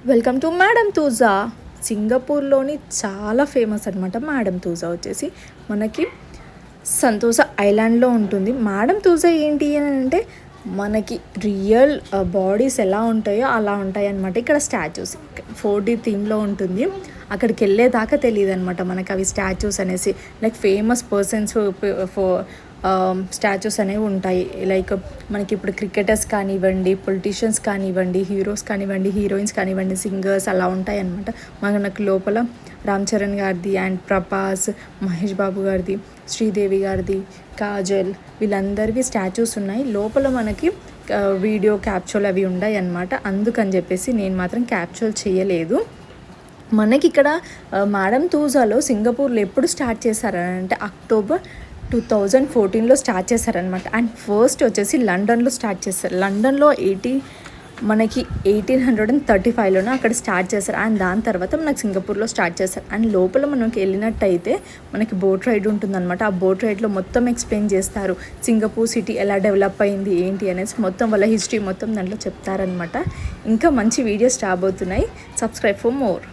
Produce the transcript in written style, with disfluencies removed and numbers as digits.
Welcome to madam Tuja. సింగపూర్లోని చాలా famous అనమాట మేడం తూజా వచ్చేసి మనకి సంతోష ఐలాండ్లో ఉంటుంది. మేడం తూజా ఏంటి అని అంటే మనకి రియల్ బాడీస్ ఎలా ఉంటాయో అలా ఉంటాయి అనమాట. ఇక్కడ స్టాచ్యూస్ 4D థీమ్లో ఉంటుంది. అక్కడికి వెళ్ళేదాకా తెలియదు అనమాట మనకి అవి స్టాచ్యూస్ అనేసి లైక్ ఫేమస్ పర్సన్స్ స్టాచ్యూస్ అనేవి ఉంటాయి. లైక్ మనకి ఇప్పుడు క్రికెటర్స్ కానివ్వండి, పొలిటీషియన్స్ కానివ్వండి, హీరోస్ కానివ్వండి, హీరోయిన్స్ కానివ్వండి, సింగర్స్ అలా ఉంటాయి అన్నమాట. మనకు లోపల రామ్ చరణ్ గారిది అండ్ ప్రభాస్, మహేష్ బాబు గారిది, శ్రీదేవి గారిది, కాజల్ వీళ్ళందరివి స్టాచ్యూస్ ఉన్నాయి. లోపల మనకి వీడియో క్యాప్చర్లు అవి ఉన్నాయి అన్నమాట. అందుకని చెప్పేసి నేను మాత్రం క్యాప్చర్ చేయలేదు. మనకి ఇక్కడ మేడం తూజాలో సింగపూర్లో ఎప్పుడు స్టార్ట్ చేశారంటే అక్టోబర్ 2014లో స్టార్ట్ చేశారనమాట. అండ్ ఫస్ట్ వచ్చేసి లండన్లో స్టార్ట్ చేశారు. లండన్లో 1835లోనే అక్కడ స్టార్ట్ చేశారు. అండ్ దాని తర్వాత మనకి సింగపూర్లో స్టార్ట్ చేశారు. అండ్ లోపల మనకి వెళ్ళినట్టయితే మనకి బోట్ రైడ్ ఉంటుందన్నమాట. ఆ బోట్ రైడ్లో మొత్తం ఎక్స్ప్లెయిన్ చేస్తారు. సింగపూర్ సిటీ ఎలా డెవలప్ అయింది ఏంటి అనేసి మొత్తం వాళ్ళ హిస్టరీ మొత్తం దాంట్లో చెప్తారనమాట. ఇంకా మంచి వీడియోస్ రాబోతున్నాయి. Subscribe for more.